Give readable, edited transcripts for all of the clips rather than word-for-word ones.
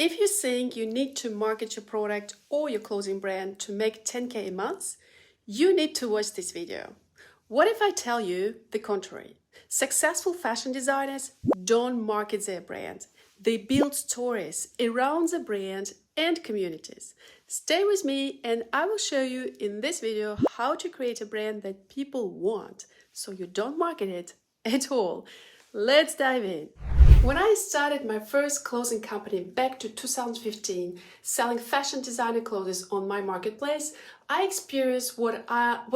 If you think you need to market your product or your clothing brand to make 10K a month, you need to watch this video. What if I tell you the contrary? Successful fashion designers don't market their brand. They build stories around the brand and communities. Stay with me and I will show you in this video how to create a brand that people want so you don't market it at all. Let's dive in. When I started my first clothing company back to 2015, selling fashion designer clothes on my marketplace, I experienced what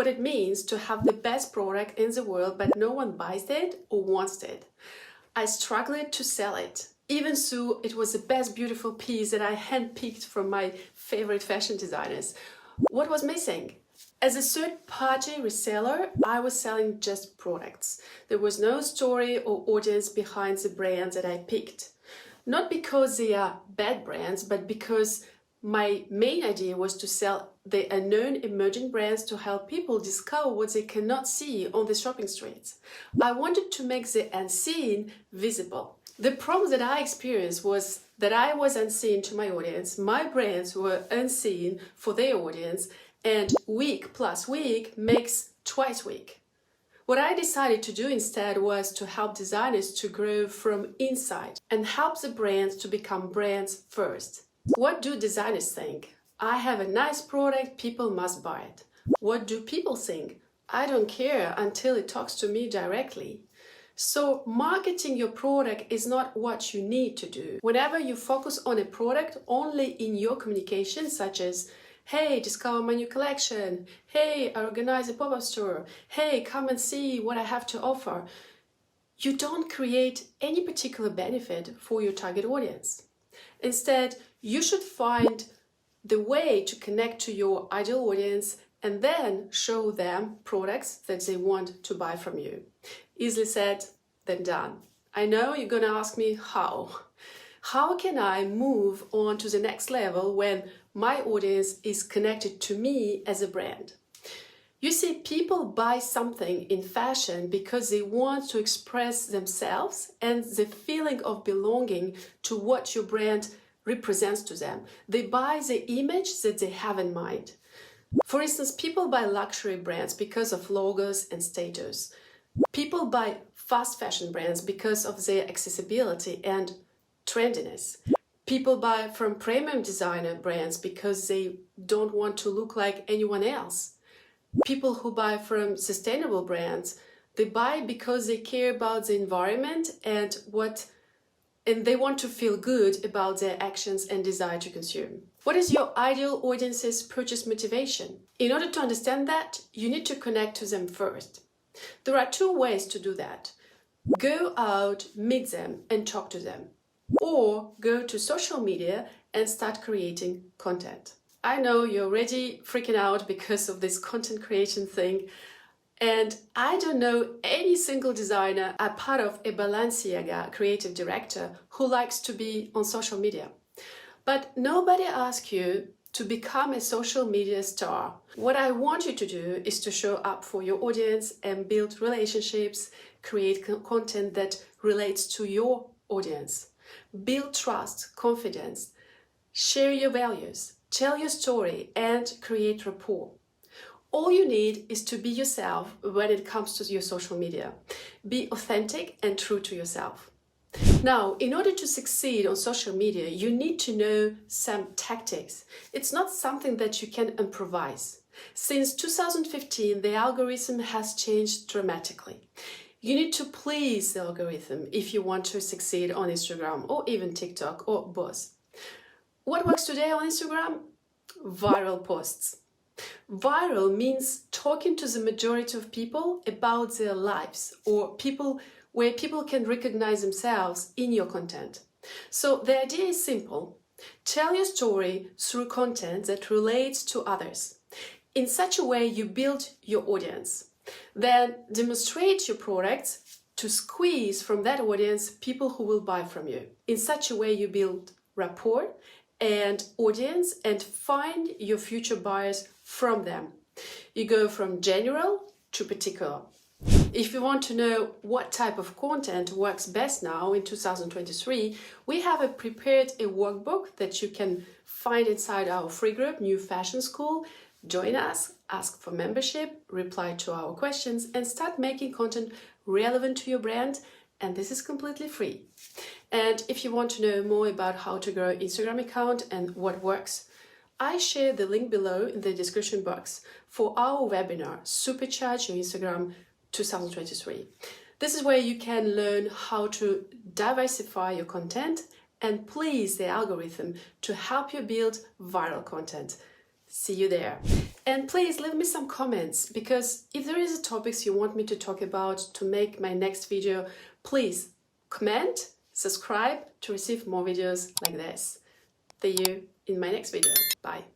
it means to have the best product in the world, but no one buys it or wants it. I struggled to sell it, even though it was the best beautiful piece that I handpicked from my favorite fashion designers. What was missing? As a third-party reseller, I was selling just products. There was no story or audience behind the brands that I picked. Not because they are bad brands, but because my main idea was to sell the unknown emerging brands to help people discover what they cannot see on the shopping streets. I wanted to make the unseen visible. The problem that I experienced was that I was unseen to my audience, my brands were unseen for their audience, and week plus week makes twice week. What I decided to do instead was to help designers to grow from inside and help the brands to become brands first. What do designers think? I have a nice product, people must buy it. What do people think? I don't care until it talks to me directly. So marketing your product is not what you need to do. Whenever you focus on a product only in your communication, such as hey, discover my new collection. Hey, I organize a pop-up store. Hey, come and see what I have to offer. You don't create any particular benefit for your target audience. Instead, you should find the way to connect to your ideal audience and then show them products that they want to buy from you. Easily said than done. I know you're gonna ask me how. How can I move on to the next level when my audience is connected to me as a brand? You see, people buy something in fashion because they want to express themselves and the feeling of belonging to what your brand represents to them. They buy the image that they have in mind. For instance, people buy luxury brands because of logos and status. People buy fast fashion brands because of their accessibility and trendiness. People buy from premium designer brands because they don't want to look like anyone else. People who buy from sustainable brands, they buy because they care about the environment and they want to feel good about their actions and desire to consume. What is your ideal audience's purchase motivation? In order to understand that, you need to connect to them first. There are two ways to do that. Go out, meet them, and talk to them. Or go to social media and start creating content. I know you're already freaking out because of this content creation thing, and I don't know any single designer, a part of a Balenciaga creative director, who likes to be on social media. But nobody asks you to become a social media star. What I want you to do is to show up for your audience and build relationships, create content that relates to your audience. Build trust, confidence, share your values, tell your story, and create rapport. All you need is to be yourself when it comes to your social media. Be authentic and true to yourself. Now, in order to succeed on social media, you need to know some tactics. It's not something that you can improvise. Since 2015, the algorithm has changed dramatically. You need to please the algorithm if you want to succeed on Instagram or even TikTok or both. What works today on Instagram? Viral posts. Viral means talking to the majority of people about their lives or where people can recognize themselves in your content. So the idea is simple. Tell your story through content that relates to others. In such a way, you build your audience. Then demonstrate your products to squeeze from that audience people who will buy from you. In such a way, you build rapport and audience and find your future buyers from them. You go from general to particular. If you want to know what type of content works best now in 2023, we have prepared a workbook that you can find inside our free group, New Fashion School. Join us, ask for membership, reply to our questions, and start making content relevant to your brand. And this is completely free. And if you want to know more about how to grow Instagram account and what works, I share the link below in the description box for our webinar, Supercharge Your Instagram 2023. This is where you can learn how to diversify your content and please the algorithm to help you build viral content. See you there. And please leave me some comments, because if there is topics you want me to talk about to make my next video, please comment, subscribe to receive more videos like this. See you in my next video. Bye.